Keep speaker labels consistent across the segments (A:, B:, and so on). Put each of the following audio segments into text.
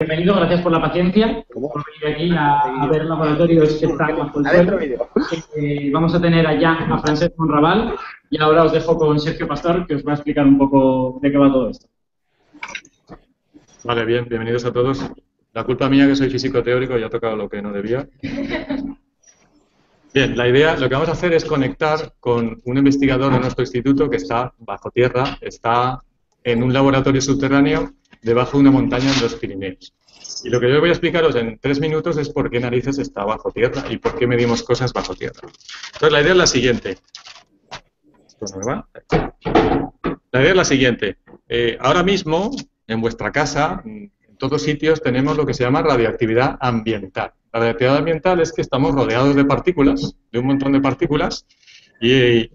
A: Bienvenido, gracias por la paciencia, por venir aquí a ver laboratorios que están bajo el suelo. Vamos a tener allá a Francesc Monraval y ahora os dejo con Sergio Pastor, que os va a explicar un poco de qué va todo esto.
B: Vale, bien, bienvenidos a todos. La culpa mía que soy físico teórico y he tocado lo que no debía. Bien, la idea, lo que vamos a hacer es conectar con un investigador de nuestro instituto que está bajo tierra, está en un laboratorio subterráneo debajo de una montaña en los Pirineos. Y lo que yo voy a explicaros en 3 minutos es por qué narices está bajo tierra y por qué medimos cosas bajo tierra. Entonces, la idea es la siguiente. ¿Esto no me va? La idea es la siguiente. Ahora mismo, en vuestra casa, en todos sitios, tenemos lo que se llama radioactividad ambiental. La radioactividad ambiental es que estamos rodeados de partículas, de un montón de partículas, y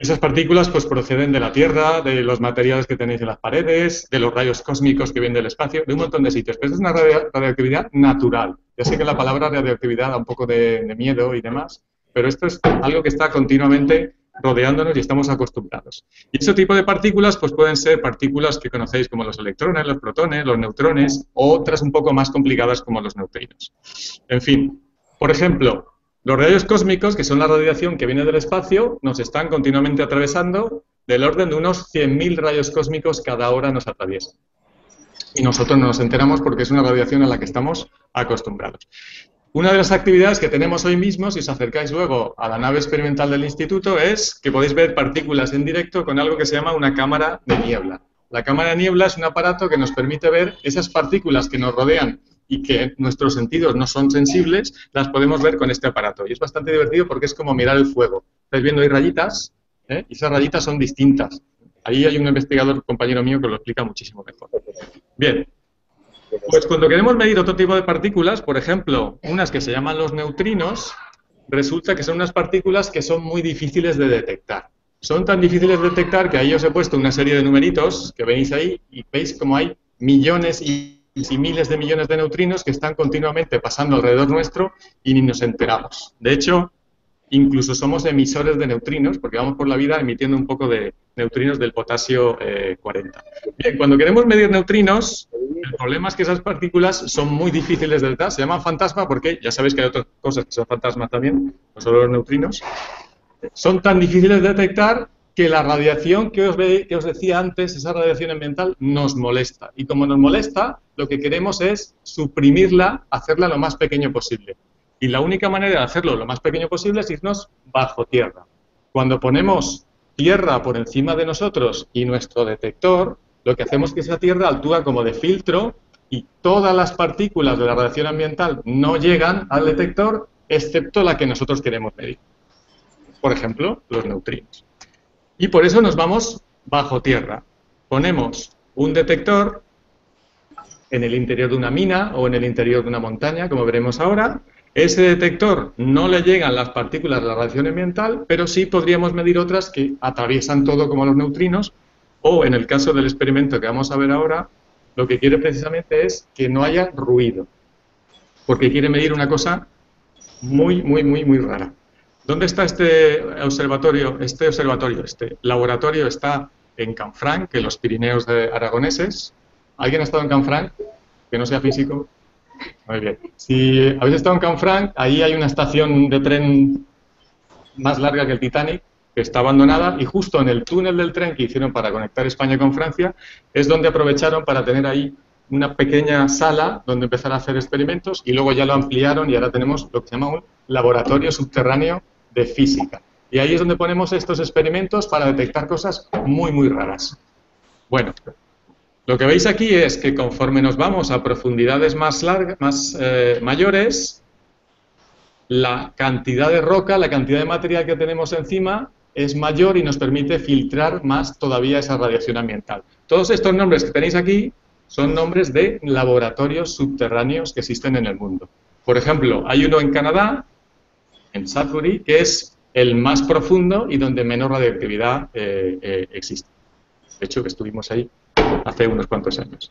B: esas partículas pues proceden de la Tierra, de los materiales que tenéis en las paredes, de los rayos cósmicos que vienen del espacio, de un montón de sitios. Pero es una radioactividad natural. Ya sé que la palabra radioactividad da un poco de miedo y demás, pero esto es algo que está continuamente rodeándonos y estamos acostumbrados. Y ese tipo de partículas pues pueden ser partículas que conocéis como los electrones, los protones, los neutrones, o otras un poco más complicadas como los neutrinos. En fin, por ejemplo, los rayos cósmicos, que son la radiación que viene del espacio, nos están continuamente atravesando del orden de unos 100.000 rayos cósmicos cada hora nos atraviesan. Y nosotros no nos enteramos porque es una radiación a la que estamos acostumbrados. Una de las actividades que tenemos hoy mismo, si os acercáis luego a la nave experimental del instituto, es que podéis ver partículas en directo con algo que se llama una cámara de niebla. La cámara de niebla es un aparato que nos permite ver esas partículas que nos rodean y que nuestros sentidos no son sensibles, las podemos ver con este aparato. Y es bastante divertido porque es como mirar el fuego. Estáis viendo ahí rayitas, y esas rayitas son distintas. Ahí hay un investigador, compañero mío, que lo explica muchísimo mejor. Bien. Pues cuando queremos medir otro tipo de partículas, por ejemplo, unas que se llaman los neutrinos, resulta que son unas partículas que son muy difíciles de detectar. Son tan difíciles de detectar que ahí os he puesto una serie de numeritos que veis ahí y veis como hay millones y miles de millones de neutrinos que están continuamente pasando alrededor nuestro y ni nos enteramos. De hecho, incluso somos emisores de neutrinos porque vamos por la vida emitiendo un poco de neutrinos del potasio 40. Bien, cuando queremos medir neutrinos, el problema es que esas partículas son muy difíciles de detectar. Se llaman fantasma porque ya sabéis que hay otras cosas que son fantasmas también, no solo los neutrinos. Son tan difíciles de detectar que la radiación que os decía antes, esa radiación ambiental, nos molesta. Y como nos molesta, lo que queremos es suprimirla, hacerla lo más pequeño posible. Y la única manera de hacerlo lo más pequeño posible es irnos bajo tierra. Cuando ponemos tierra por encima de nosotros y nuestro detector, lo que hacemos es que esa tierra actúa como de filtro y todas las partículas de la radiación ambiental no llegan al detector, excepto la que nosotros queremos medir. Por ejemplo, los neutrinos. Y por eso nos vamos bajo tierra. Ponemos un detector en el interior de una mina o en el interior de una montaña, como veremos ahora. Ese detector no le llegan las partículas de la radiación ambiental, pero sí podríamos medir otras que atraviesan todo como los neutrinos, o en el caso del experimento que vamos a ver ahora, lo que quiere precisamente es que no haya ruido, porque quiere medir una cosa muy rara. ¿Dónde está este observatorio? Este laboratorio está en Canfranc, en los Pirineos aragoneses. ¿Alguien ha estado en Canfranc? Que no sea físico. Muy bien. Si habéis estado en Canfranc, ahí hay una estación de tren más larga que el Titanic, que está abandonada, y justo en el túnel del tren que hicieron para conectar España con Francia, es donde aprovecharon para tener ahí una pequeña sala donde empezar a hacer experimentos, y luego ya lo ampliaron y ahora tenemos lo que se llama un laboratorio subterráneo de física. Y ahí es donde ponemos estos experimentos para detectar cosas muy raras. Bueno, lo que veis aquí es que conforme nos vamos a profundidades mayores, la cantidad de roca, la cantidad de material que tenemos encima es mayor y nos permite filtrar más todavía esa radiación ambiental. Todos estos nombres que tenéis aquí son nombres de laboratorios subterráneos que existen en el mundo. Por ejemplo, hay uno en Canadá, en Sudbury, que es el más profundo y donde menos radioactividad existe. De hecho, que estuvimos ahí hace unos cuantos años.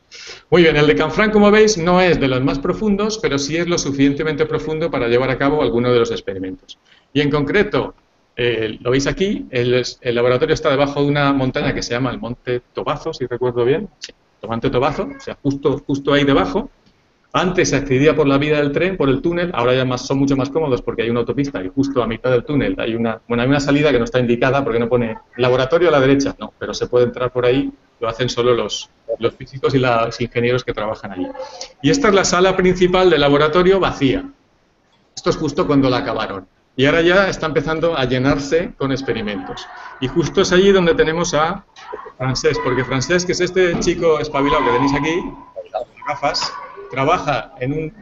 B: Muy bien, el de Canfranc, como veis, no es de los más profundos, pero sí es lo suficientemente profundo para llevar a cabo alguno de los experimentos. Y en concreto, lo veis aquí, el laboratorio está debajo de una montaña que se llama el Monte Tobazo, si recuerdo bien. Sí, Monte Tobazo, o sea, justo ahí debajo. Antes se accedía por la vía del tren, por el túnel, ahora ya son mucho más cómodos porque hay una autopista y justo a mitad del túnel hay una salida que no está indicada porque no pone laboratorio a la derecha, no, pero se puede entrar por ahí, lo hacen solo los físicos y los ingenieros que trabajan allí. Y esta es la sala principal del laboratorio vacía. Esto es justo cuando la acabaron. Y ahora ya está empezando a llenarse con experimentos. Y justo es allí donde tenemos a Francesc, porque Francesc, que es este chico espabilado que tenéis aquí, con gafas, trabaja en un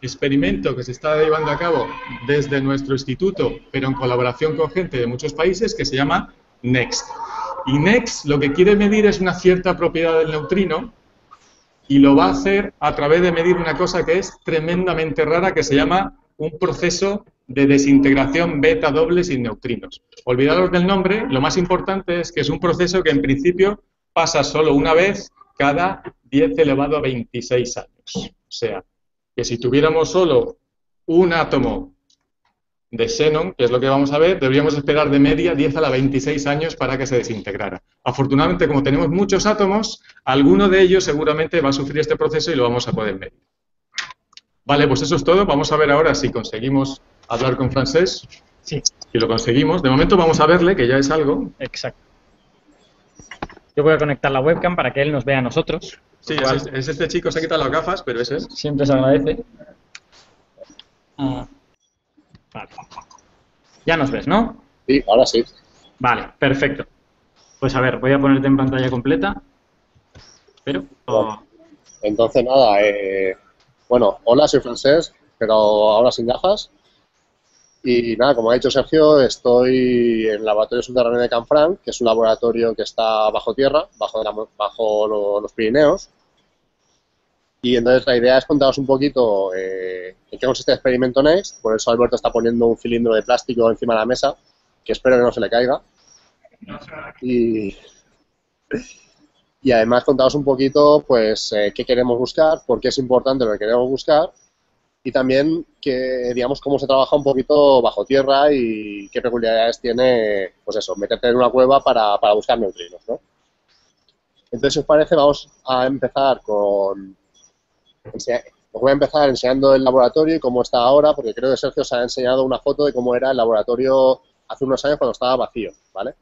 B: experimento que se está llevando a cabo desde nuestro instituto, pero en colaboración con gente de muchos países, que se llama NEXT. Y NEXT lo que quiere medir es una cierta propiedad del neutrino y lo va a hacer a través de medir una cosa que es tremendamente rara, que se llama un proceso de desintegración beta doble sin neutrinos. Olvidaros del nombre, lo más importante es que es un proceso que en principio pasa solo una vez cada 10 elevado a 26 años. O sea, que si tuviéramos solo un átomo de xenón, que es lo que vamos a ver, deberíamos esperar de media 10 a la 26 años para que se desintegrara. Afortunadamente, como tenemos muchos átomos, alguno de ellos seguramente va a sufrir este proceso y lo vamos a poder medir. Vale, pues eso es todo. Vamos a ver ahora si conseguimos hablar con Francesc.
A: Sí.
B: Si lo conseguimos. De momento vamos a verle, que ya es algo.
A: Exacto. Yo voy a conectar la webcam para que él nos vea a nosotros.
B: Sí, es este chico, se ha quitado las gafas, pero ese es.
A: Siempre se agradece. Vale. Ya nos ves, ¿no?
C: Sí, ahora sí.
A: Vale, perfecto. Pues a ver, voy a ponerte en pantalla completa. Espero.
C: Bueno, entonces nada, bueno, hola, soy Francesc, pero ahora sin gafas. Y nada, como ha dicho Sergio, estoy en el laboratorio subterráneo de Canfranc, que es un laboratorio que está bajo tierra, bajo los Pirineos. Y entonces la idea es contaros un poquito en qué consiste el experimento NEXT. Por eso Alberto está poniendo un cilindro de plástico encima de la mesa, que espero que no se le caiga. Y además contaros un poquito pues qué queremos buscar, por qué es importante lo que queremos buscar y también que digamos cómo se trabaja un poquito bajo tierra y qué peculiaridades tiene, pues eso, meterte en una cueva para buscar neutrinos, ¿no? Entonces, si os parece, vamos a empezar con... Os voy a empezar enseñando el laboratorio y cómo está ahora, porque creo que Sergio os ha enseñado una foto de cómo era el laboratorio hace unos años cuando estaba vacío, ¿vale?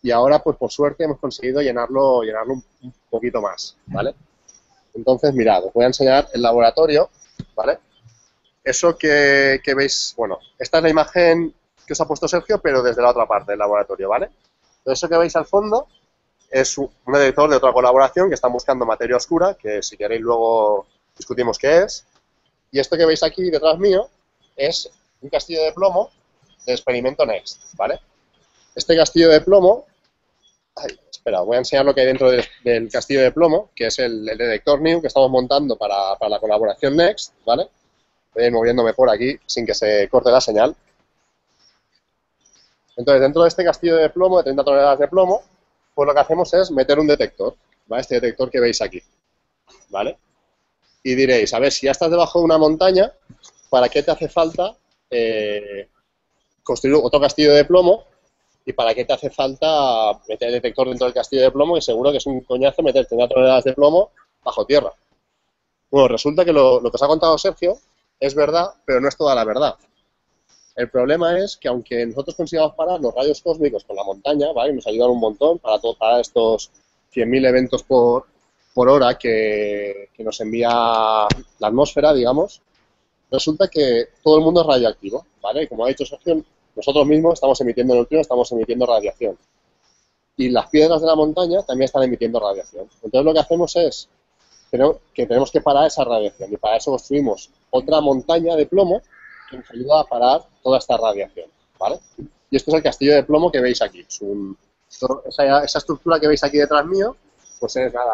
C: Y ahora, pues por suerte, hemos conseguido llenarlo un poquito más, ¿vale? Entonces, mirad, os voy a enseñar el laboratorio, ¿vale? Eso que veis, bueno, esta es la imagen que os ha puesto Sergio, pero desde la otra parte del laboratorio, ¿vale? Entonces, eso que veis al fondo es un detector de otra colaboración que están buscando materia oscura, que si queréis luego discutimos qué es. Y esto que veis aquí detrás mío es un castillo de plomo del experimento NEXT, ¿vale? Este castillo de plomo, espera, voy a enseñar lo que hay dentro del castillo de plomo, que es el detector NEW que estamos montando para la colaboración NEXT, ¿vale? Voy a ir moviéndome por aquí sin que se corte la señal. Entonces, dentro de este castillo de plomo, de 30 toneladas de plomo, pues lo que hacemos es meter un detector, ¿vale? Este detector que veis aquí, ¿vale? Y diréis, a ver, si ya estás debajo de una montaña, ¿para qué te hace falta construir otro castillo de plomo? ¿Y para qué te hace falta meter el detector dentro del castillo de plomo? Que seguro que es un coñazo meter 30 toneladas de plomo bajo tierra. Bueno, resulta que lo que os ha contado Sergio es verdad, pero no es toda la verdad. El problema es que aunque nosotros consigamos parar los rayos cósmicos con la montaña, ¿vale? Nos ayudan un montón para estos 100.000 eventos por hora que nos envía la atmósfera, digamos, resulta que todo el mundo es radioactivo, ¿vale? Y como ha dicho Sergio, nosotros mismos estamos emitiendo neutrinos, estamos emitiendo radiación. Y las piedras de la montaña también están emitiendo radiación. Entonces lo que hacemos es que tenemos que parar esa radiación y para eso construimos otra montaña de plomo que nos ayuda a parar toda esta radiación, ¿vale? Y esto es el castillo de plomo que veis aquí. Esa estructura que veis aquí detrás mío, pues es nada,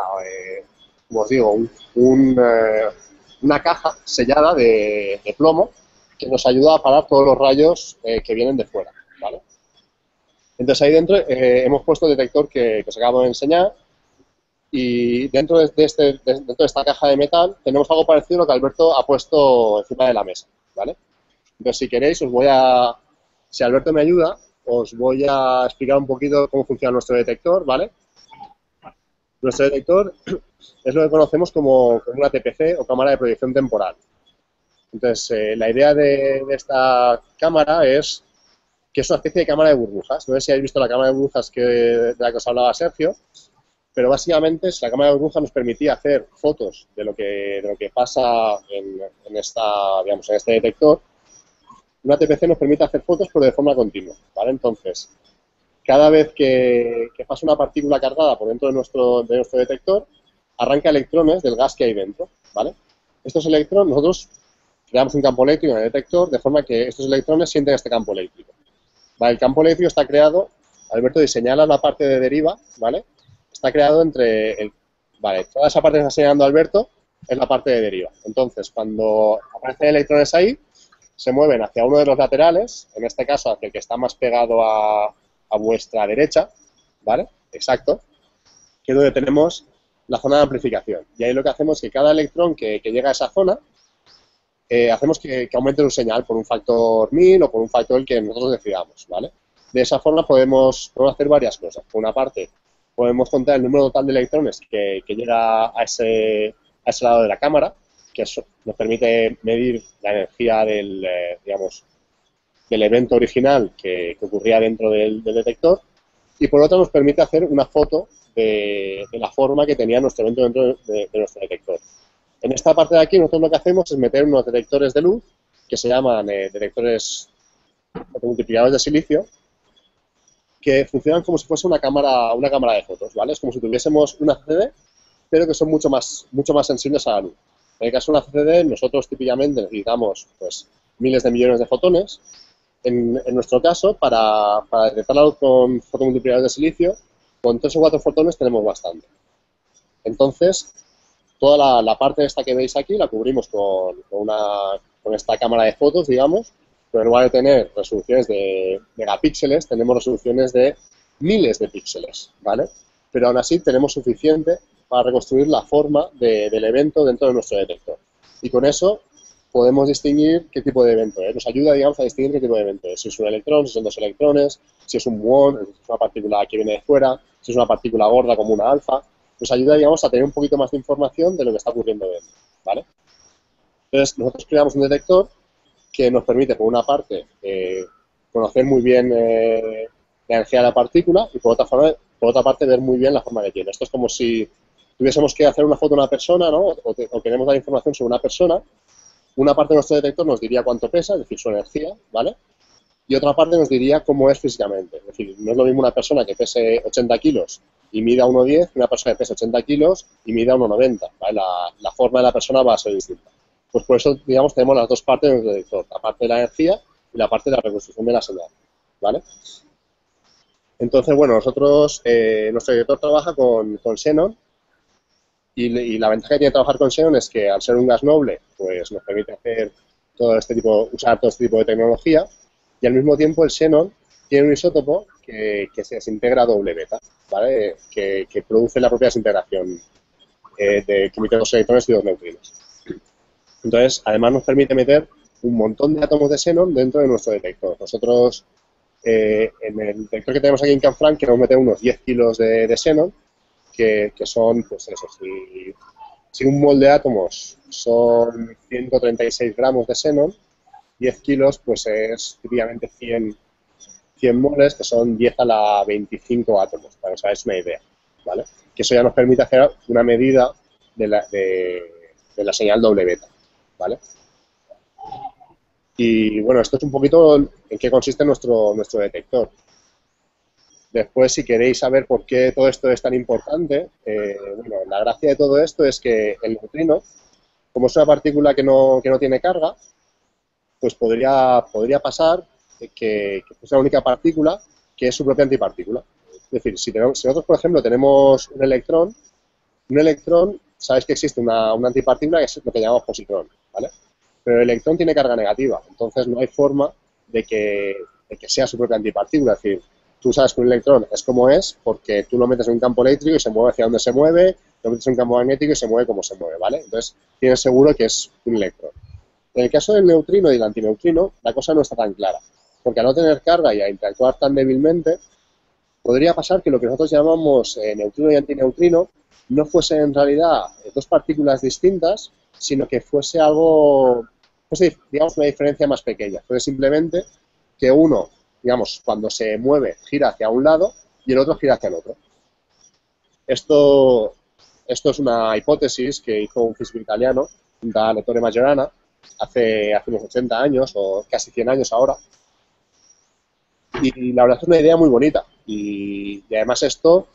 C: como os digo, una caja sellada de plomo que nos ayuda a parar todos los rayos que vienen de fuera, ¿vale? Entonces ahí dentro hemos puesto el detector que os acabo de enseñar y dentro de esta caja de metal tenemos algo parecido a lo que Alberto ha puesto encima de la mesa, ¿vale? Entonces si queréis si Alberto me ayuda, os voy a explicar un poquito cómo funciona nuestro detector, ¿vale? Nuestro detector es lo que conocemos como una TPC o cámara de proyección temporal. Entonces, la idea de esta cámara es que es una especie de cámara de burbujas. No sé si habéis visto la cámara de burbujas de la que os hablaba Sergio, pero básicamente la cámara de burbujas nos permitía hacer fotos de lo que pasa en este detector. Una TPC nos permite hacer fotos, pero de forma continua, ¿vale? Entonces, cada vez que pasa una partícula cargada por dentro de nuestro detector, arranca electrones del gas que hay dentro, ¿vale? Estos electrones, nosotros creamos un campo eléctrico en el detector, de forma que estos electrones sienten este campo eléctrico. ¿Vale? El campo eléctrico está creado, Alberto, y señala la parte de deriva, ¿vale? Está creado vale, toda esa parte que está señalando Alberto es la parte de deriva. Entonces, cuando aparecen electrones ahí, se mueven hacia uno de los laterales, en este caso hacia el que está más pegado a vuestra derecha, ¿vale? Exacto, que es donde tenemos la zona de amplificación. Y ahí lo que hacemos es que cada electrón que llega a esa zona, hacemos que aumente su señal por un factor 1000 o por un factor que nosotros decidamos, ¿vale? De esa forma podemos hacer varias cosas. Por una parte, podemos contar el número total de electrones que llega a ese lado de la cámara, que eso nos permite medir la energía del evento original que ocurría dentro del detector, y por otra nos permite hacer una foto de la forma que tenía nuestro evento dentro de nuestro detector. En esta parte de aquí nosotros lo que hacemos es meter unos detectores de luz que se llaman detectores multiplicadores de silicio, que funcionan como si fuese una cámara de fotos, ¿vale? Es como si tuviésemos una CCD, pero que son mucho más sensibles a la luz. En el caso de una CCD, nosotros típicamente necesitamos pues miles de millones de fotones. En nuestro caso, para detectar la luz con fotomultiplicadores de silicio, con 3 o 4 fotones tenemos bastante. Entonces, toda la parte esta que veis aquí la cubrimos con esta cámara de fotos, digamos, pero en lugar de tener resoluciones de megapíxeles, tenemos resoluciones de miles de píxeles, ¿vale? Pero aún así tenemos suficiente para reconstruir la forma del evento dentro de nuestro detector. Y con eso podemos distinguir qué tipo de evento es. Nos ayuda, digamos, a distinguir qué tipo de evento es. Si es un electrón, si son 2 electrones, si es un muón, si es una partícula que viene de fuera, si es una partícula gorda como una alfa. Nos ayuda, digamos, a tener un poquito más de información de lo que está ocurriendo dentro, ¿vale? Entonces, nosotros creamos un detector que nos permite, por una parte, conocer muy bien la energía de la partícula y, por otra parte, ver muy bien la forma que tiene. Esto es como si tuviésemos que hacer una foto de una persona, ¿no? O queremos dar información sobre una persona. Una parte de nuestro detector nos diría cuánto pesa, es decir, su energía, ¿vale? Y otra parte nos diría cómo es físicamente. Es decir, no es lo mismo una persona que pese 80 kilos y mida 1,10 que una persona que pese 80 kilos y mida 1,90, ¿vale? La forma de la persona va a ser distinta. Pues por eso, digamos, tenemos las dos partes del detector, la parte de la energía y la parte de la reconstrucción de la señal, ¿vale? Entonces, bueno, nosotros, nuestro detector trabaja con xenón, y la ventaja que tiene trabajar con xenón es que, al ser un gas noble, pues nos permite usar todo este tipo de tecnología, y al mismo tiempo el xenón tiene un isótopo que se desintegra a doble beta, ¿vale? Que produce la propia desintegración que emiten los electrones y los neutrinos. Entonces, además nos permite meter un montón de átomos de xenón dentro de nuestro detector. Nosotros, en el detector que tenemos aquí en Canfranc, queremos meter unos 10 kilos de xenón, que son, pues eso, si un mol de átomos son 136 gramos de xenón, 10 kilos, pues es típicamente 100 moles, que son 10 a la 25 átomos, para que os hagáis una idea, ¿vale? Que eso ya nos permite hacer una medida de la señal doble beta, ¿vale? Y bueno, esto es un poquito en qué consiste nuestro detector. Después, si queréis saber por qué todo esto es tan importante, bueno, la gracia de todo esto es que el neutrino, como es una partícula que no tiene carga, pues podría pasar que es la única partícula que es su propia antipartícula. Es decir, si nosotros, por ejemplo, tenemos un electrón, sabéis que existe una antipartícula que es lo que llamamos positrón, ¿vale? Pero el electrón tiene carga negativa, entonces no hay forma de que sea su propia antipartícula. Es decir, tú sabes que un electrón es como es porque tú lo metes en un campo eléctrico y se mueve hacia donde se mueve, lo metes en un campo magnético y se mueve como se mueve, ¿vale? Entonces, tienes seguro que es un electrón. En el caso del neutrino y del antineutrino, la cosa no está tan clara, porque al no tener carga y a interactuar tan débilmente, podría pasar que lo que nosotros llamamos neutrino y antineutrino no fuese en realidad dos partículas distintas, sino que fuese algo, fuese, digamos, una diferencia más pequeña. Fuese simplemente que uno, digamos, cuando se mueve, gira hacia un lado y el otro gira hacia el otro. Esto es una hipótesis que hizo un físico italiano, da Ettore Majorana, hace unos 80 años o casi 100 años ahora. Y la verdad es una idea muy bonita. Y además esto,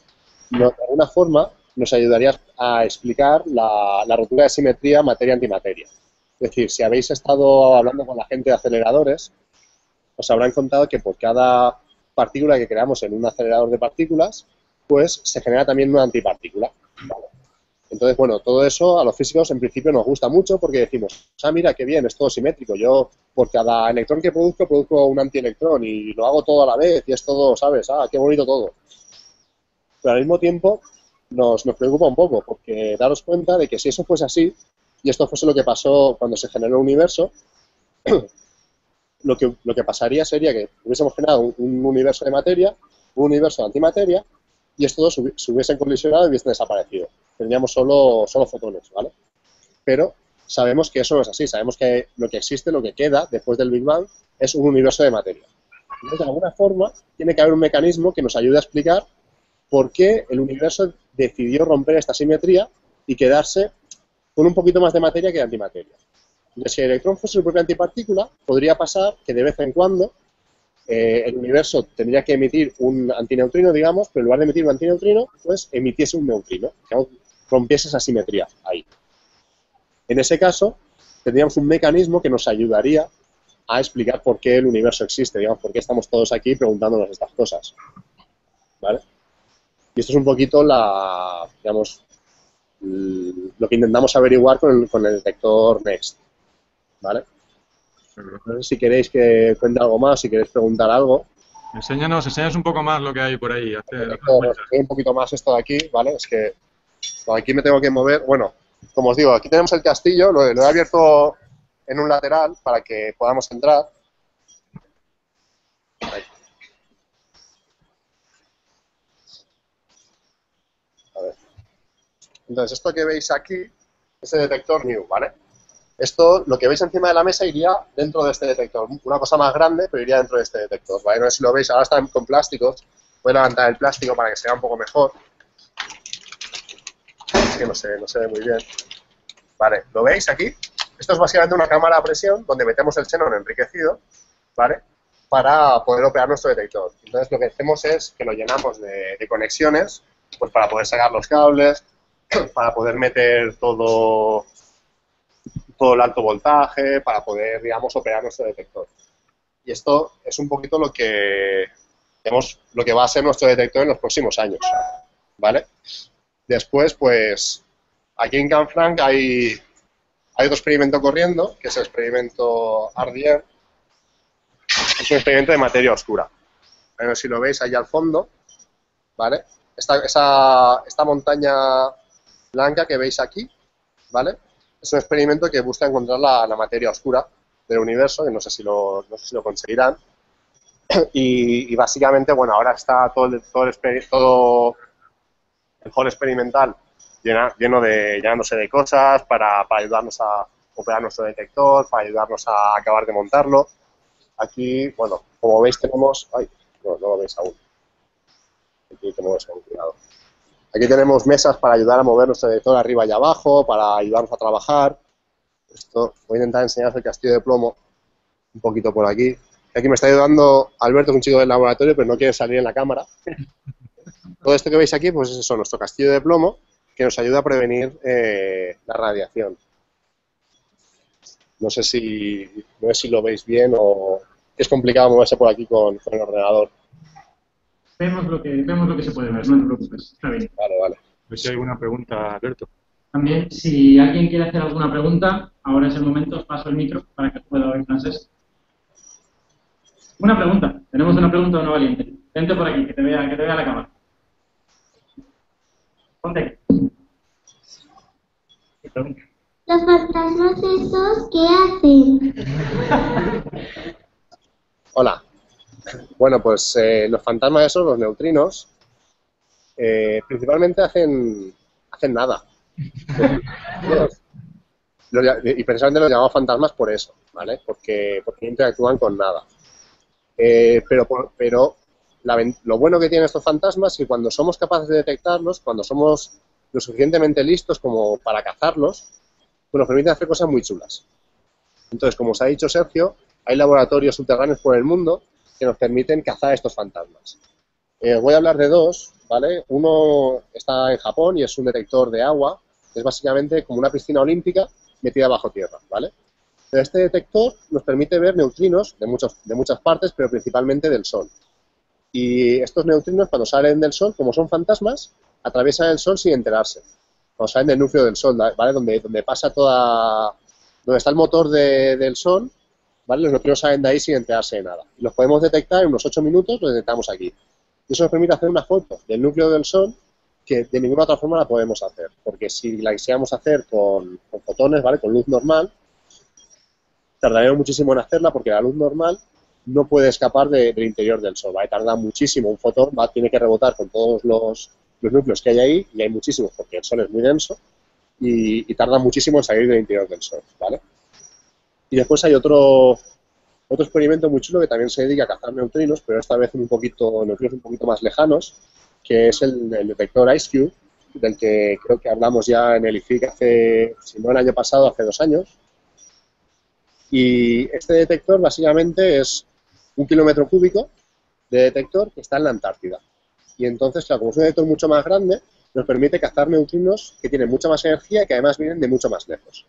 C: de alguna forma, nos ayudaría a explicar la rotura de simetría materia-antimateria. Es decir, si habéis estado hablando con la gente de aceleradores, os habrán contado que por cada partícula que creamos en un acelerador de partículas, pues se genera también una antipartícula. ¿Vale? Entonces, bueno, todo eso a los físicos en principio nos gusta mucho porque decimos, mira, qué bien, es todo simétrico. Yo, por cada electrón que produzco un antielectrón y lo hago todo a la vez y es todo, ¿sabes? Qué bonito todo. Pero al mismo tiempo nos preocupa un poco porque daros cuenta de que si eso fuese así y esto fuese lo que pasó cuando se generó el universo, lo que pasaría sería que hubiésemos generado un universo de materia, un universo de antimateria, y estos dos se hubiesen colisionado y hubiesen desaparecido. Tendríamos solo fotones, ¿vale? Pero sabemos que eso no es así. Sabemos que lo que existe, lo que queda después del Big Bang, es un universo de materia. Entonces, de alguna forma, tiene que haber un mecanismo que nos ayude a explicar por qué el universo decidió romper esta simetría y quedarse con un poquito más de materia que de antimateria. Entonces, si el electrón fuese su propia antipartícula, podría pasar que de vez en cuando el universo tendría que emitir un antineutrino, digamos, pero en lugar de emitir un antineutrino, pues emitiese un neutrino, que rompiese esa simetría ahí. En ese caso, tendríamos un mecanismo que nos ayudaría a explicar por qué el universo existe, digamos, por qué estamos todos aquí preguntándonos estas cosas. ¿Vale? Y esto es un poquito digamos, lo que intentamos averiguar con el detector NEXT. ¿Vale? No sé si queréis que cuente algo más, si queréis preguntar algo.
B: Enséñanos un poco más lo que hay por ahí.
C: Un poquito más esto de aquí, ¿vale? Es que aquí me tengo que mover. Bueno, como os digo, aquí tenemos el castillo, lo he abierto en un lateral para que podamos entrar. Ahí. A ver. Entonces, esto que veis aquí es el detector New, ¿vale? Esto, lo que veis encima de la mesa, iría dentro de este detector. Una cosa más grande, pero iría dentro de este detector, ¿vale? No sé si lo veis, ahora están con plásticos. Voy a levantar el plástico para que se vea un poco mejor. Es que no se ve muy bien. Vale, ¿lo veis aquí? Esto es básicamente una cámara a presión donde metemos el xenón enriquecido, ¿vale? Para poder operar nuestro detector. Entonces, lo que hacemos es que lo llenamos de conexiones, pues para poder sacar los cables, para poder meter todo el alto voltaje, para poder, digamos, operar nuestro detector. Y esto es un poquito lo que va a ser nuestro detector en los próximos años, ¿vale? Después, pues, aquí en Canfranc hay otro experimento corriendo, que es el experimento RDM. Es un experimento de materia oscura. A ver si lo veis ahí al fondo, ¿vale? Esta montaña blanca que veis aquí, ¿vale? Es un experimento que busca encontrar la materia oscura del universo, que no sé si lo conseguirán. Y básicamente, bueno, ahora está todo el hall experimental llenándose de cosas para ayudarnos a operar nuestro detector, para ayudarnos a acabar de montarlo. Aquí, bueno, como veis tenemos... Ay, no lo veis aún. Aquí tenemos cuidado. Aquí tenemos mesas para ayudar a mover nuestro detector arriba y abajo, para ayudarnos a trabajar. Esto, voy a intentar enseñaros el castillo de plomo un poquito por aquí. Aquí me está ayudando Alberto, es un chico del laboratorio, pero no quiere salir en la cámara. Todo esto que veis aquí, pues es eso, nuestro castillo de plomo, que nos ayuda a prevenir la radiación. No sé si lo veis bien o es complicado moverse por aquí con el ordenador.
A: Vemos lo que se puede ver, no te preocupes, está bien.
C: Vale.
B: A ver si hay alguna pregunta, Alberto.
A: También, si alguien quiere hacer alguna pregunta, ahora es el momento, os paso el micro para que pueda oír francés. Una pregunta, tenemos una pregunta de una valiente. Vente por aquí, que te vea la cámara. Ponte aquí. ¿Qué pregunta?
D: ¿Los fantasmas esos qué hacen?
C: Hola. Bueno, pues los fantasmas esos, los neutrinos, principalmente hacen hacen nada. Y precisamente los llamamos fantasmas por eso, ¿vale? Porque no interactúan con nada. Pero lo bueno que tienen estos fantasmas es que cuando somos capaces de detectarlos, cuando somos lo suficientemente listos como para cazarlos, pues nos permiten hacer cosas muy chulas. Entonces, como os ha dicho Sergio, hay laboratorios subterráneos por el mundo que nos permiten cazar estos fantasmas. Voy a hablar de dos, ¿vale? Uno está en Japón y es un detector de agua, que es básicamente como una piscina olímpica metida bajo tierra, ¿vale? Pero este detector nos permite ver neutrinos de muchas partes, pero principalmente del Sol. Y estos neutrinos, cuando salen del Sol, como son fantasmas, atraviesan el Sol sin enterarse. Cuando salen del núcleo del Sol, ¿vale? Donde pasa donde está el motor del Sol, ¿vale? Los neutrinos salen de ahí sin enterarse de nada. Los podemos detectar en unos 8 minutos, los detectamos aquí. Y eso nos permite hacer una foto del núcleo del Sol que de ninguna otra forma la podemos hacer. Porque si la quisiéramos hacer con fotones, ¿vale? Con luz normal, tardaríamos muchísimo en hacerla porque la luz normal no puede escapar del interior del Sol, ¿vale? Tarda muchísimo. Un fotón tiene que rebotar con todos los núcleos que hay ahí, y hay muchísimos porque el Sol es muy denso, y tarda muchísimo en salir del interior del Sol, ¿vale? Y después hay otro experimento muy chulo que también se dedica a cazar neutrinos, pero esta vez neutrinos un poquito más lejanos, que es el detector IceCube, del que creo que hablamos ya en el IFIC hace, si no el año pasado, hace 2 años. Y este detector básicamente es 1 kilómetro cúbico de detector que está en la Antártida. Y entonces, claro, como es un detector mucho más grande, nos permite cazar neutrinos que tienen mucha más energía y que además vienen de mucho más lejos.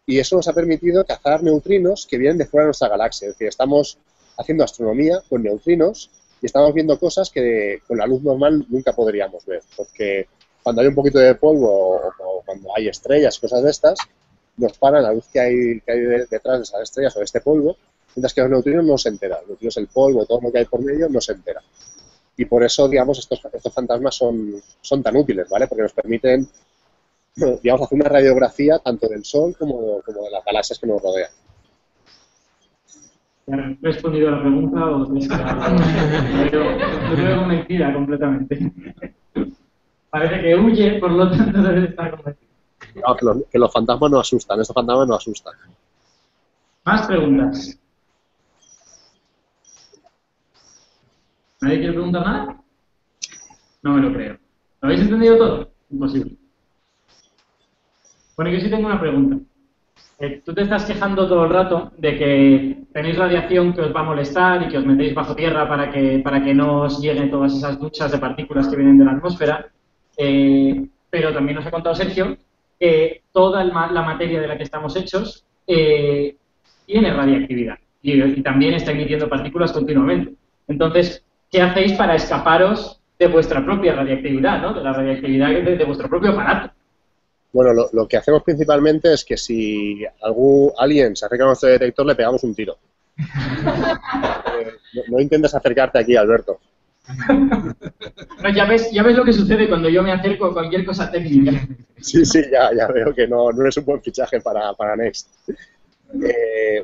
C: Y eso nos ha permitido cazar neutrinos que vienen de fuera de nuestra galaxia. Es decir, estamos haciendo astronomía con neutrinos y estamos viendo cosas que con la luz normal nunca podríamos ver. Porque cuando hay un poquito de polvo o cuando hay estrellas, cosas de estas, nos paran la luz que hay detrás de esas estrellas o de este polvo, mientras que los neutrinos no se enteran. Los neutrinos, el polvo, todo lo que hay por medio, no se entera. Y por eso, digamos, estos fantasmas son tan útiles, ¿vale? Porque nos permiten, digamos, hacer una radiografía tanto del Sol como de las galaxias que nos rodean.
A: ¿Has respondido a la pregunta o te has quedado? Yo creo convencida completamente. Parece que huye, por lo tanto debe estar convencida.
C: No, que los fantasmas no asustan, estos fantasmas no asustan.
A: ¿Más preguntas? ¿Nadie quiere preguntar nada? No me lo creo. ¿Lo habéis entendido todo? Imposible. Bueno, yo sí tengo una pregunta. Tú te estás quejando todo el rato de que tenéis radiación que os va a molestar y que os metéis bajo tierra para que no os lleguen todas esas duchas de partículas que vienen de la atmósfera, pero también nos ha contado Sergio que toda la materia de la que estamos hechos tiene radiactividad y también está emitiendo partículas continuamente. Entonces, ¿qué hacéis para escaparos de vuestra propia radiactividad, ¿no? De la radiactividad de vuestro propio aparato?
C: Bueno, lo que hacemos principalmente es que si alguien se acerca a nuestro detector, le pegamos un tiro. No intentes acercarte aquí, Alberto.
A: No, ya ves lo que sucede cuando yo me acerco a cualquier cosa técnica.
C: Sí, ya veo que no eres un buen fichaje para Next.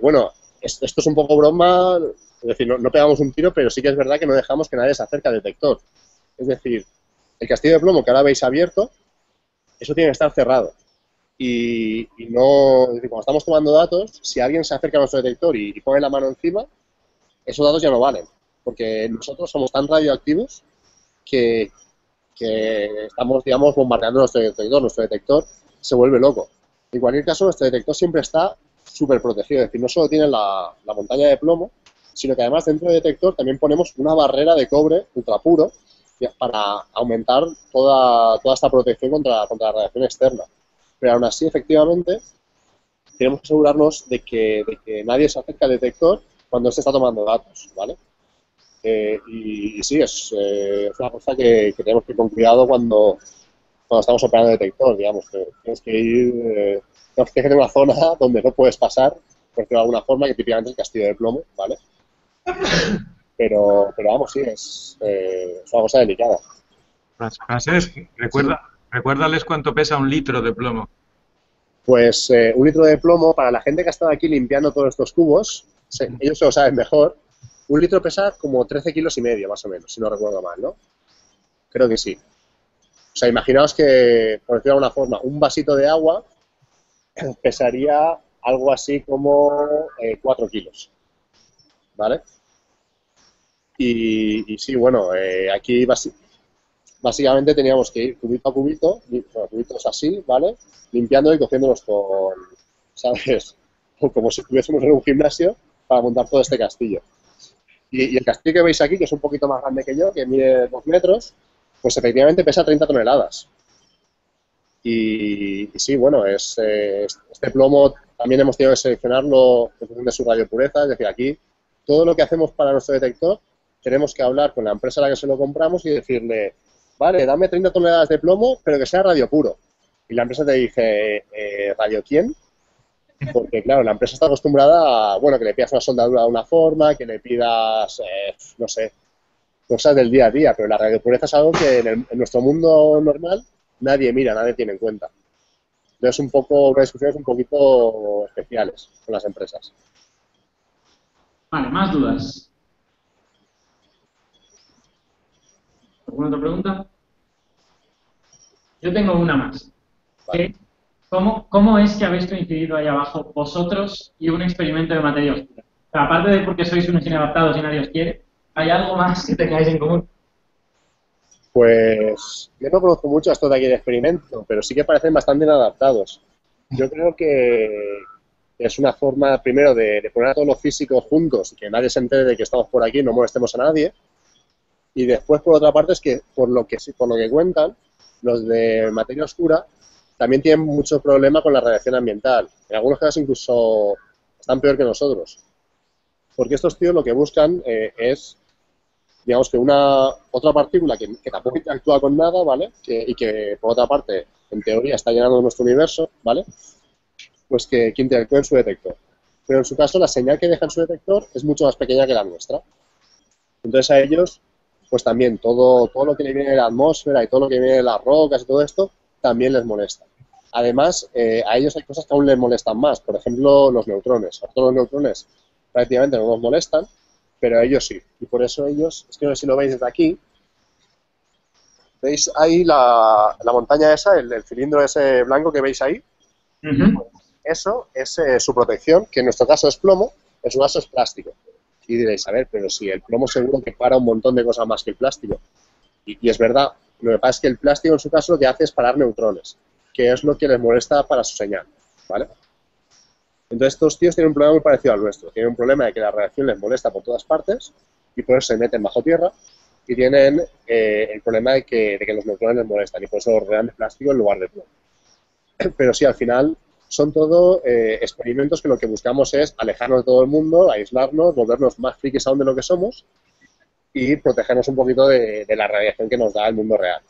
C: Bueno, esto es un poco broma, es decir, no pegamos un tiro, pero sí que es verdad que no dejamos que nadie se acerque al detector. Es decir, el castillo de plomo que ahora veis abierto, eso tiene que estar cerrado. Y no, es decir, cuando estamos tomando datos, si alguien se acerca a nuestro detector y pone la mano encima, esos datos ya no valen. Porque nosotros somos tan radioactivos que estamos, digamos, bombardeando nuestro detector. Nuestro detector se vuelve loco. En cualquier caso, nuestro detector siempre está súper protegido. Es decir, no solo tiene la montaña de plomo, sino que además dentro del detector también ponemos una barrera de cobre ultra puro para aumentar toda esta protección contra la radiación externa. Pero aún así, efectivamente, tenemos que asegurarnos de que nadie se acerque al detector cuando se está tomando datos, ¿vale? Y sí, es una cosa que tenemos que ir con cuidado cuando estamos operando el detector, digamos, que tienes que ir, tienes que tener una zona donde no puedes pasar, por decirlo de alguna forma, que típicamente es el castillo de plomo, ¿vale? Pero vamos, sí, es una cosa delicada.
B: Francesc, recuérdales cuánto pesa 1 litro de plomo.
C: Pues 1 litro de plomo, para la gente que ha estado aquí limpiando todos estos cubos, ellos se lo saben mejor, 1 litro pesa como 13,5 kilos, más o menos, si no recuerdo mal, ¿no? Creo que sí. O sea, imaginaos que, por decirlo de alguna forma, un vasito de agua pesaría algo así como 4 kilos, ¿vale? Y sí, bueno, aquí básicamente teníamos que ir cubito a cubito, bueno, cubitos así, ¿vale? Limpiando y cogiéndolos con, ¿sabes? Como si estuviésemos en un gimnasio para montar todo este castillo. Y el castillo que veis aquí, que es un poquito más grande que yo, que mide 2 metros, pues efectivamente pesa 30 toneladas. Y sí, bueno, este plomo también hemos tenido que seleccionarlo en función de su radiopureza, es decir, aquí todo lo que hacemos para nuestro detector tenemos que hablar con la empresa a la que se lo compramos y decirle, vale, dame 30 toneladas de plomo, pero que sea radio puro. Y la empresa te dice, ¿radio quién? Porque, claro, la empresa está acostumbrada a, bueno, que le pidas una soldadura de una forma, que le pidas, no sé, cosas del día a día, pero la radiopureza es algo que en nuestro mundo normal nadie mira, nadie tiene en cuenta. Entonces, un poco, unas discusiones un poquito especiales con las empresas.
A: Vale, más dudas. ¿Alguna otra pregunta? Yo tengo una más.
C: Vale.
A: ¿Cómo es que habéis coincidido ahí abajo vosotros y un experimento de materia oscura? O sea, aparte de porque sois unos inadaptados y nadie os quiere, ¿hay algo más que tengáis en común?
C: Pues yo no conozco mucho esto de aquí de experimento, pero sí que parecen bastante inadaptados. Yo creo que es una forma, primero, de poner a todos los físicos juntos y que nadie se entere de que estamos por aquí, no molestemos a nadie. Y después, por otra parte, es que por lo que cuentan, los de materia oscura también tienen mucho problema con la radiación ambiental. En algunos casos incluso están peor que nosotros. Porque estos tíos lo que buscan es, digamos, que otra partícula que tampoco interactúa con nada, ¿vale? Y que, por otra parte, en teoría está llenando nuestro universo, ¿vale? Pues que interactúe en su detector. Pero en su caso, la señal que deja en su detector es mucho más pequeña que la nuestra. Entonces a ellos, pues también todo lo que le viene de la atmósfera y todo lo que viene de las rocas y todo esto, también les molesta. Además, a ellos hay cosas que aún les molestan más. Por ejemplo, los neutrones. A todos los neutrones prácticamente no nos molestan, pero a ellos sí. Y por eso ellos, es que no sé si lo veis desde aquí, ¿veis ahí la montaña esa, el cilindro ese blanco que veis ahí? Eso es su protección, que en nuestro caso es plomo, en su caso es plástico. Y diréis, a ver, pero si el plomo seguro que para un montón de cosas más que el plástico. Y es verdad, lo que pasa es que el plástico en su caso lo que hace es parar neutrones, que es lo que les molesta para su señal, ¿vale? Entonces estos tíos tienen un problema muy parecido al nuestro. Tienen un problema de que la radiación les molesta por todas partes y por eso se meten bajo tierra, y tienen el problema de que los neutrones les molestan y por eso rodean de plástico en lugar de plomo. Pero sí, al final son todo experimentos que lo que buscamos es alejarnos de todo el mundo, aislarnos, volvernos más frikis aún de lo que somos y protegernos un poquito de la radiación que nos da el mundo real.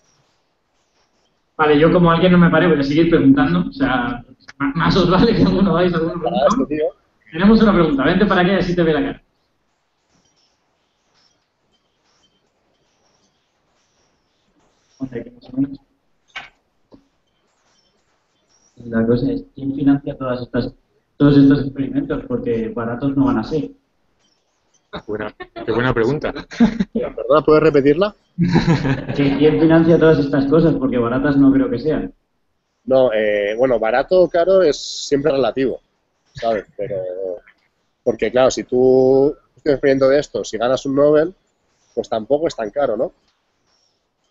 A: Vale, yo como alguien no me pare voy a seguir preguntando, o sea, más os vale que alguno vais a alguno preguntando. Tenemos una pregunta, vente para aquí así te ve la cara. La cosa es, ¿quién financia todos estos experimentos? Porque baratos no van a ser.
B: Qué buena pregunta.
C: ¿Perdona, puedes repetirla?
A: ¿Quién financia todas estas cosas? Porque baratas no creo que sean.
C: No, bueno, barato o caro es siempre relativo, ¿sabes? Pero, porque claro, si tú haces un experimento de esto, si ganas un Nobel, pues tampoco es tan caro, ¿no?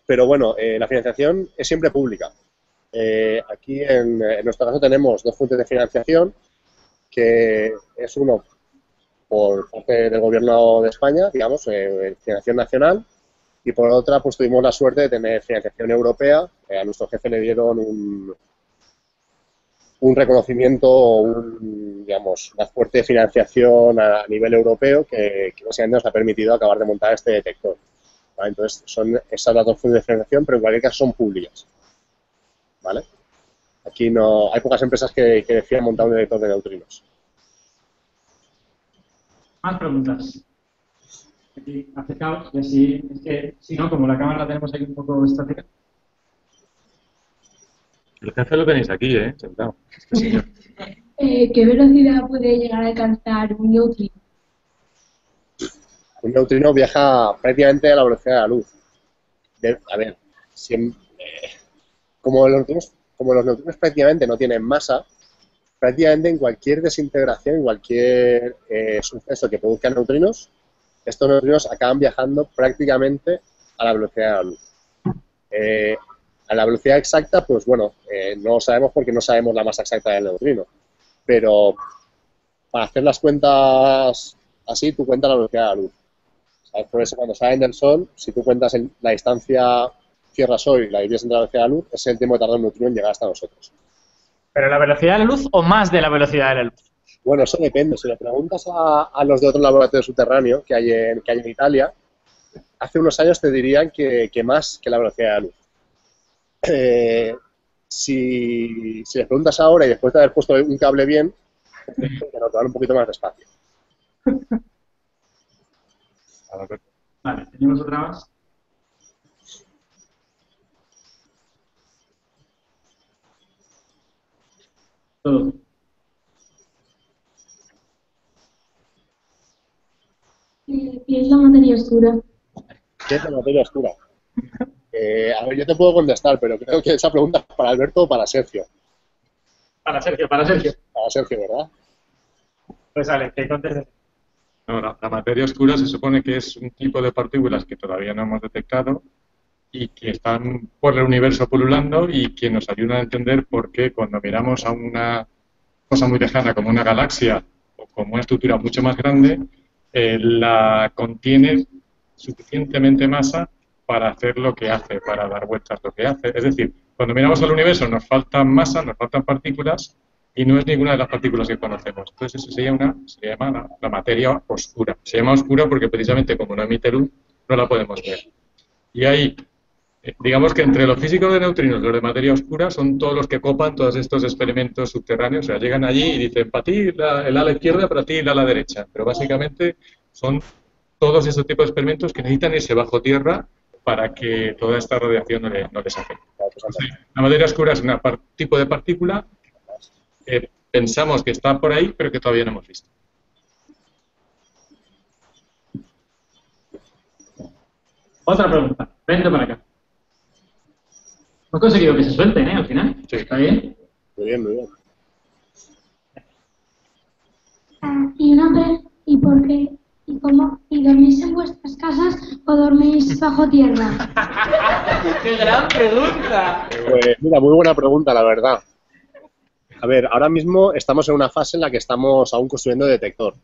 C: Pero bueno, la financiación es siempre pública. Aquí en nuestro caso tenemos dos fuentes de financiación, que es uno por parte del Gobierno de España, digamos, financiación nacional, y por otra, pues tuvimos la suerte de tener financiación europea. A nuestro jefe le dieron un reconocimiento, digamos, una fuerte financiación a nivel europeo que básicamente nos ha permitido acabar de montar este detector. ¿Vale? Entonces, son esas las dos fuentes de financiación, pero en cualquier caso son públicas. ¿Vale? Aquí no hay pocas empresas que decían montar un detector de neutrinos.
A: Más preguntas. Aquí, acercaos, y así, es que si no, como la cámara la tenemos aquí un poco estática.
B: El jefe lo tenéis aquí, sentado. Este señor.
E: ¿Qué velocidad puede llegar a alcanzar un neutrino?
C: Un neutrino viaja prácticamente a la velocidad de la luz. A ver, como los neutrinos prácticamente no tienen masa, prácticamente en cualquier desintegración, en cualquier suceso que produzca neutrinos, estos neutrinos acaban viajando prácticamente a la velocidad de la luz. A la velocidad exacta, pues bueno, no lo sabemos porque no sabemos la masa exacta del neutrino. Pero para hacer las cuentas así, tú cuentas la velocidad de la luz. ¿Sabes? Por eso cuando salen del Sol, si tú cuentas la distancia Tierra-Sol y la divides entre la velocidad de la luz, ese es el tiempo que tarda un neutrino en llegar hasta nosotros.
F: ¿Pero la velocidad de la luz o más de la velocidad de la luz?
C: Bueno, eso depende. Si le preguntas a los de otro laboratorio subterráneo que hay en Italia, hace unos años te dirían que más que la velocidad de la luz. Si les preguntas ahora y después de haber puesto un cable bien, que nos van un poquito más despacio.
A: Vale, ¿tenemos otra más? Todo.
E: ¿Qué es la materia oscura?
C: ¿Qué es la materia oscura? A ver, yo te puedo contestar, pero creo que esa pregunta es para Alberto o para Sergio.
A: Para Sergio, para Sergio.
C: Para Sergio, ¿verdad?
F: Pues vale, que contestes.
B: No, la materia oscura se supone que es un tipo de partículas que todavía no hemos detectado y que están por el universo pululando y que nos ayudan a entender por qué cuando miramos a una cosa muy lejana como una galaxia o como una estructura mucho más grande, la contiene suficientemente masa para hacer lo que hace, para dar vueltas lo que hace. Es decir, cuando miramos al universo nos faltan masa, nos faltan partículas y no es ninguna de las partículas que conocemos. Entonces eso se llama la materia oscura. Se llama oscura porque precisamente como no emite luz, no la podemos ver. Y ahí, digamos que entre los físicos de neutrinos y los de materia oscura son todos los que copan todos estos experimentos subterráneos. O sea, llegan allí y dicen, para ti el ala izquierda, para ti el ala derecha. Pero básicamente son todos esos tipos de experimentos que necesitan irse bajo tierra para que toda esta radiación no les afecte. La materia oscura es un tipo de partícula que pensamos que está por ahí, pero que todavía no hemos visto.
A: Otra pregunta. Vente para acá. Hemos conseguido que se suelten, ¿eh? Al final.
B: Sí.
A: ¿Está bien?
C: Muy bien, muy bien.
E: ¿Y por qué? ¿Y cómo? ¿Y dormís en vuestras casas o dormís bajo tierra?
F: ¡Qué gran pregunta!
C: Pues mira, muy buena pregunta, la verdad. A ver, ahora mismo estamos en una fase en la que estamos aún construyendo detector.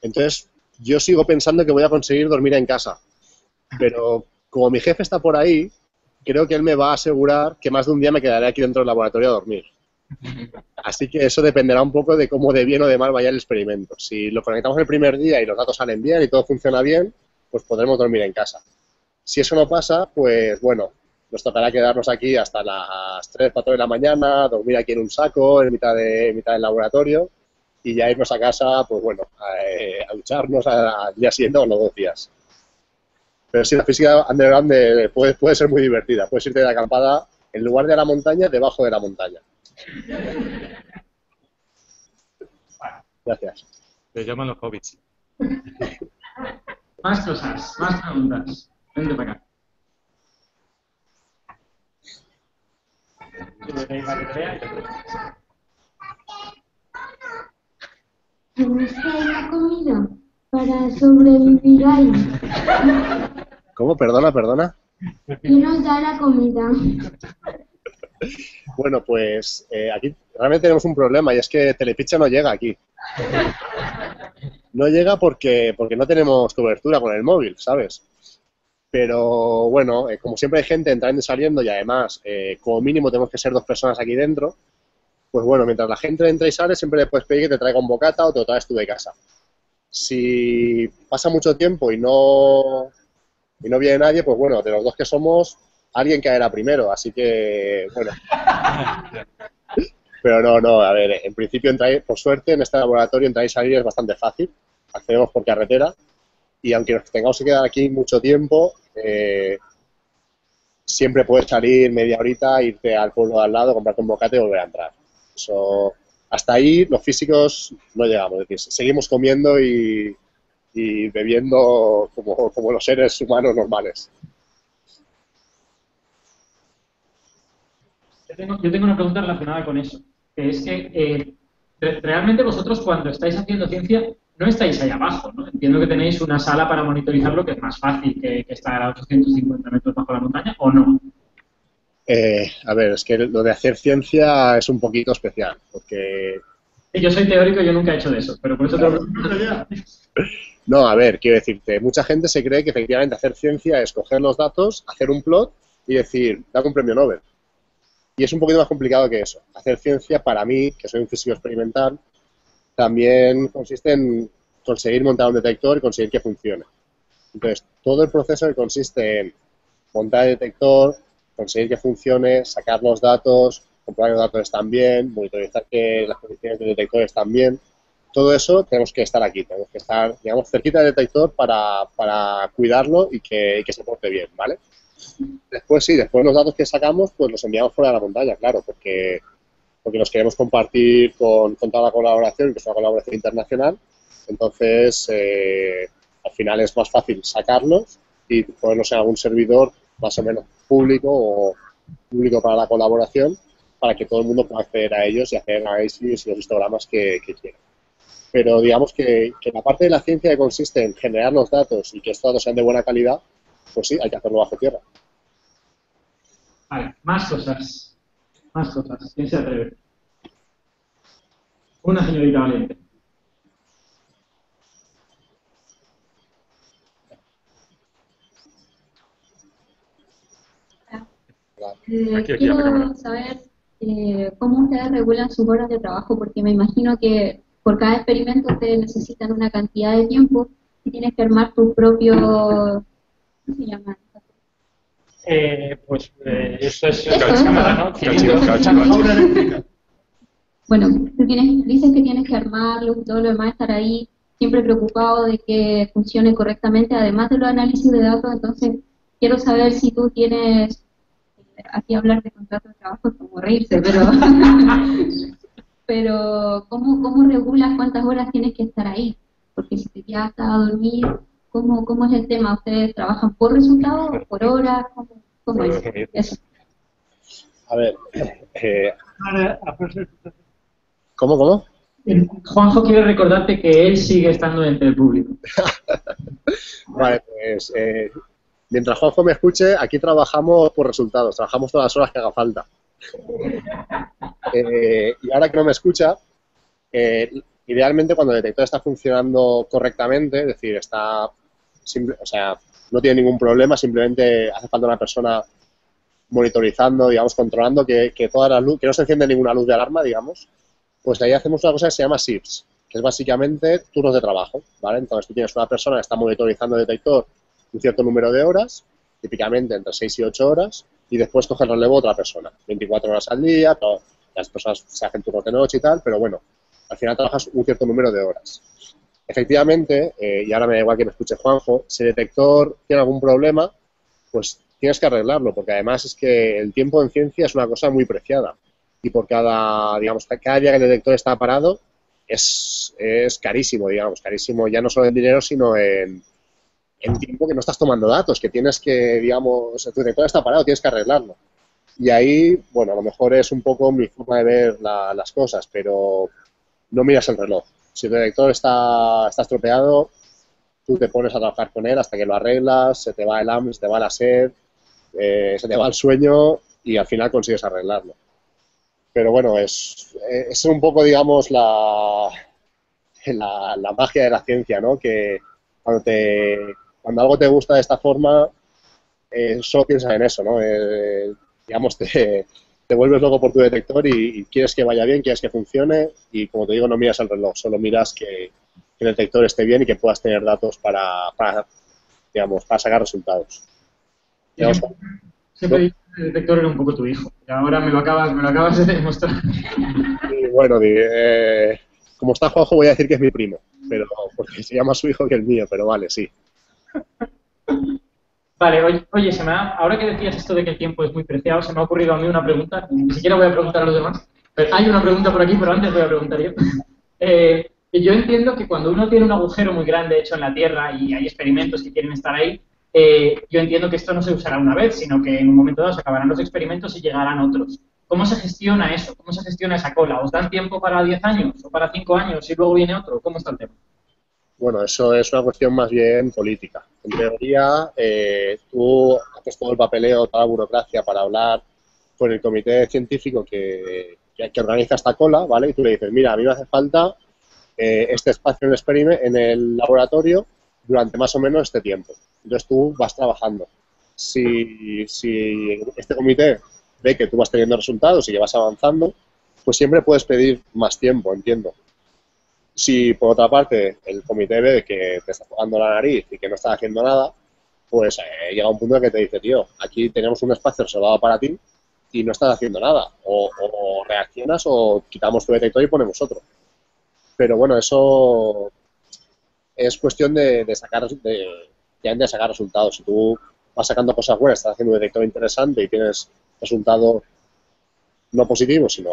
C: Entonces, yo sigo pensando que voy a conseguir dormir en casa. Pero como mi jefe está por ahí, creo que él me va a asegurar que más de un día me quedaré aquí dentro del laboratorio a dormir. Así que eso dependerá un poco de cómo de bien o de mal vaya el experimento. Si lo conectamos el primer día y los datos salen bien y todo funciona bien, pues podremos dormir en casa. Si eso no pasa, pues bueno, nos tocará quedarnos aquí hasta las 3, 4 de la mañana, dormir aquí en un saco, en mitad del laboratorio, y ya irnos a casa, pues bueno, a ducharnos al día siguiente o los 2 días. Pero sí, la física underground puede ser muy divertida. Puedes irte de acampada en lugar de la montaña, debajo de la montaña. Gracias.
B: Le llaman los hobbits.
A: Más cosas, más preguntas. Vente para acá.
D: ¿Tenéis que hay una comida para sobrevivir ahí?
C: ¿Cómo? Perdona.
D: ¿Quién nos da la comida?
C: Bueno, pues aquí realmente tenemos un problema y es que Telepizza no llega aquí. No llega porque no tenemos cobertura con el móvil, ¿sabes? Pero bueno, como siempre hay gente entrando y saliendo y además como mínimo tenemos que ser 2 personas aquí dentro, pues bueno, mientras la gente entra y sale siempre le puedes pedir que te traiga un bocata o te lo traes tú de casa. Si pasa mucho tiempo y no viene nadie, pues bueno, de los 2 que somos, alguien caerá primero, así que bueno. Pero no, a ver, en principio entrar, por suerte en este laboratorio entrar y salir es bastante fácil, accedemos por carretera y aunque nos tengamos que quedar aquí mucho tiempo, siempre puedes salir media horita, irte al pueblo de al lado, comprarte un bocata y volver a entrar. Eso, hasta ahí los físicos no llegamos, es decir, seguimos comiendo y bebiendo como los seres humanos normales.
A: Yo tengo una pregunta relacionada con eso, que es que realmente vosotros cuando estáis haciendo ciencia no estáis ahí abajo, ¿no? Entiendo que tenéis una sala para monitorizarlo que es más fácil que estar a 850 metros bajo la montaña, ¿o no?
C: A ver, es que lo de hacer ciencia es un poquito especial, porque...
A: Yo soy teórico y yo nunca he hecho de eso, pero por eso te lo pregunto.
C: No, a ver, quiero decirte, mucha gente se cree que efectivamente hacer ciencia es coger los datos, hacer un plot y decir, dame un premio Nobel. Y es un poquito más complicado que eso. Hacer ciencia, para mí, que soy un físico experimental, también consiste en conseguir montar un detector y conseguir que funcione. Entonces, todo el proceso que consiste en montar el detector, conseguir que funcione, sacar los datos, comprobar que los datos están bien, monitorizar que las condiciones del detector están bien, todo eso tenemos que estar aquí, tenemos que estar, digamos, cerquita del detector para cuidarlo y que se porte bien, ¿vale? Después sí, después los datos que sacamos, pues los enviamos fuera de la montaña, claro, porque los queremos compartir con toda la colaboración, que es una colaboración internacional. Entonces, al final es más fácil sacarlos y ponerlos en algún servidor más o menos público o público para la colaboración, para que todo el mundo pueda acceder a ellos y hacer análisis y los histogramas que quieran. Pero digamos que la parte de la ciencia que consiste en generar los datos y que estos datos sean de buena calidad, pues sí, hay que hacerlo bajo tierra.
A: Vale, más cosas. Más cosas. ¿Quién se atreve? Una señorita valiente.
G: Quiero saber cómo ustedes regulan sus horas de trabajo, porque me imagino que por cada experimento ustedes necesitan una cantidad de tiempo y tienes que armar tu propio... ¿Cómo se llama?
F: Eso es cámara, ¿no?
G: Bueno, dices que tienes que armarlo y todo lo demás, estar ahí siempre preocupado de que funcione correctamente, además de los análisis de datos. Entonces, quiero saber si tú tienes, aquí hablar de contrato de trabajo es como reírse, pero ¿cómo regulas cuántas horas tienes que estar ahí? Porque si te quedas a dormir, ¿cómo es el tema? ¿Ustedes trabajan por resultados, por horas? ¿Cómo es eso?
C: A ver, ¿Cómo?
A: Juanjo quiere recordarte que él sigue estando entre el público.
C: Vale, pues mientras Juanjo me escuche, aquí trabajamos por resultados, trabajamos todas las horas que haga falta. Y ahora que no me escucha, idealmente cuando el detector está funcionando correctamente, es decir, no tiene ningún problema, simplemente hace falta una persona monitorizando, digamos, controlando que toda la luz, que no se enciende ninguna luz de alarma, digamos, pues ahí hacemos una cosa que se llama shifts, que es básicamente turnos de trabajo, ¿vale? Entonces tú tienes una persona que está monitorizando el detector un cierto número de horas, típicamente entre 6 y 8 horas, y después coge el relevo otra persona, 24 horas al día, las personas se hacen turnos de noche y tal, pero bueno, al final trabajas un cierto número de horas. Efectivamente, y ahora me da igual que me escuche Juanjo, si el detector tiene algún problema, pues tienes que arreglarlo, porque además es que el tiempo en ciencia es una cosa muy preciada. Y por cada día que el detector está parado, es carísimo, digamos, carísimo ya no solo en dinero, sino en tiempo que no estás tomando datos, que tienes que, digamos, tu detector está parado, tienes que arreglarlo. Y ahí, bueno, a lo mejor es un poco mi forma de ver las cosas, pero no miras el reloj. Si tu detector está estropeado, tú te pones a trabajar con él hasta que lo arreglas, se te va el hambre, se te va la sed, se te va el sueño y al final consigues arreglarlo. Pero bueno, es un poco, digamos, la magia de la ciencia, ¿no? Que cuando algo te gusta de esta forma, solo piensas en eso, ¿no? Digamos, te vuelves loco por tu detector y quieres que vaya bien, quieres que funcione y, como te digo, no miras el reloj, solo miras que el detector esté bien y que puedas tener datos para sacar resultados. Digamos,
A: Siempre dije que el detector era un poco tu hijo y ahora me lo acabas de demostrar.
C: Y bueno, como está Juanjo voy a decir que es mi primo, pero porque se llama su hijo que el mío, pero vale, sí.
A: Vale, oye, ahora que decías esto de que el tiempo es muy preciado, se me ha ocurrido a mí una pregunta, ni siquiera voy a preguntar a los demás, pero hay una pregunta por aquí, pero antes voy a preguntar yo. Yo entiendo que cuando uno tiene un agujero muy grande hecho en la Tierra y hay experimentos que quieren estar ahí, yo entiendo que esto no se usará una vez, sino que en un momento dado se acabarán los experimentos y llegarán otros. ¿Cómo se gestiona eso? ¿Cómo se gestiona esa cola? ¿Os dan tiempo para 10 años o para 5 años y luego viene otro? ¿Cómo está el tema?
C: Bueno, eso es una cuestión más bien política. En teoría, tú haces todo el papeleo, toda la burocracia para hablar con el comité científico que organiza esta cola, ¿vale? Y tú le dices, mira, a mí me hace falta este espacio en el laboratorio durante más o menos este tiempo. Entonces tú vas trabajando. Si este comité ve que tú vas teniendo resultados y que vas avanzando, pues siempre puedes pedir más tiempo, entiendo. Si por otra parte el comité ve que te está tocando la nariz y que no estás haciendo nada, pues llega un punto en que te dice, tío, aquí tenemos un espacio reservado para ti y no estás haciendo nada. O reaccionas o quitamos tu detector y ponemos otro. Pero bueno, eso es cuestión de sacar resultados. Si tú vas sacando cosas buenas, estás haciendo un detector interesante y tienes resultados no positivos, sino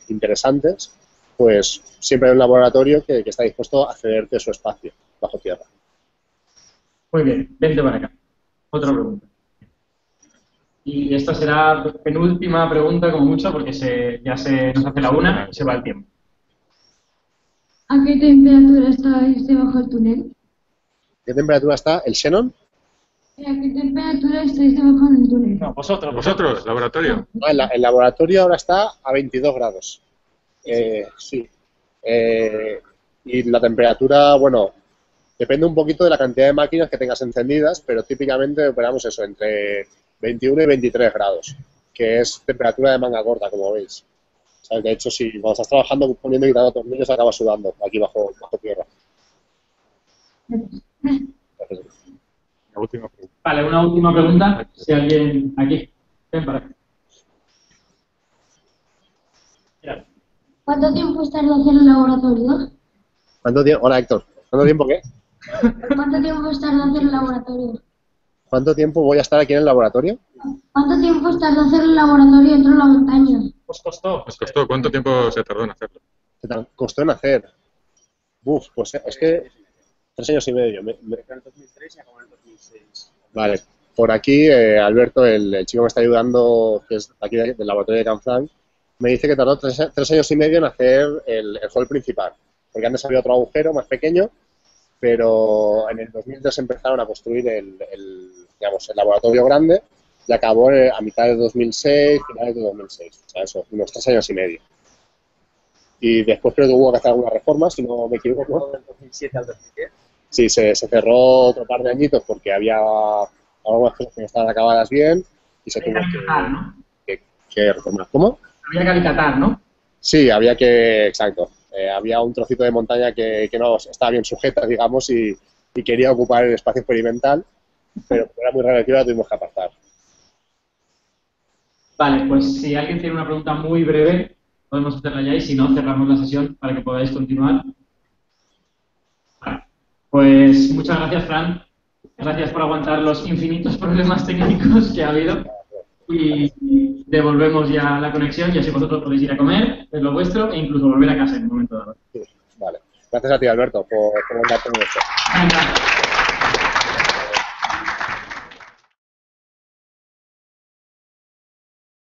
C: interesantes, pues siempre hay un laboratorio que está dispuesto a cederte su espacio bajo tierra.
A: Muy bien, vente para acá. Otra pregunta. Y esta será penúltima pregunta, como mucho, porque ya se nos hace la una y se va el tiempo.
E: ¿A qué temperatura estáis debajo del túnel?
C: ¿Qué temperatura está el xenón?
E: ¿A qué temperatura estáis debajo del túnel?
F: No, vosotros.
B: ¿Vosotros, laboratorio?
C: No, el laboratorio ahora está a 22 grados. Sí. Y la temperatura, bueno, depende un poquito de la cantidad de máquinas que tengas encendidas, pero típicamente operamos eso, entre 21 y 23 grados, que es temperatura de manga corta, como veis. O sea, de hecho, si cuando estás trabajando poniendo y quitando tornillos, acabas sudando aquí bajo tierra.
B: La última pregunta.
A: Vale, una última pregunta. Si alguien aquí. Ven para acá. Mira.
E: ¿Cuánto tiempo os tardó hacer el laboratorio?
C: ¿Cuánto tiempo? Hola, Héctor. ¿Cuánto tiempo qué?
E: ¿Cuánto tiempo os tardó hacer el laboratorio?
C: ¿Cuánto tiempo voy a estar aquí en el laboratorio?
E: ¿Cuánto tiempo os tardó hacer el laboratorio dentro de la montaña?
A: ¿Os costó?
B: ¿Os costó? ¿Cuánto tiempo se tardó en hacerlo?
C: ¿Qué tal? ¿Costó en hacer? Uf, pues es que 3 años y medio.
H: Empezó en 2003 y acabó en el 2006.
C: Vale. Por aquí, Alberto, el chico que me está ayudando, que es aquí del laboratorio de Canfranc, me dice que tardó 3 años y medio en hacer el hall principal. Porque antes había otro agujero más pequeño, pero en el 2003 empezaron a construir el laboratorio grande y acabó a mitad de 2006, finales de 2006. O sea, eso, unos 3 años y medio. Y después creo que hubo que hacer algunas reformas, si no me equivoco, ¿no?
H: Del 2007 al 2010.
C: Sí, se cerró otro par de añitos porque había algunas cosas que no estaban acabadas bien y se tuvo que reformar. ¿Cómo?
A: Había que alicatar, ¿no?
C: Sí, había que, exacto. Había un trocito de montaña que no estaba bien sujeta, digamos, y quería ocupar el espacio experimental, pero como era muy relativa la tuvimos que apartar.
A: Vale, pues si alguien tiene una pregunta muy breve, podemos hacerla ya y si no, cerramos la sesión para que podáis continuar. Vale. Pues muchas gracias, Fran. Gracias por aguantar los infinitos problemas técnicos que ha habido. Y devolvemos ya la conexión y así vosotros podéis ir a comer, es lo vuestro, e incluso volver a casa en un momento dado.
C: Vale. Gracias a ti, Alberto, por contarte con esto.
A: Venga.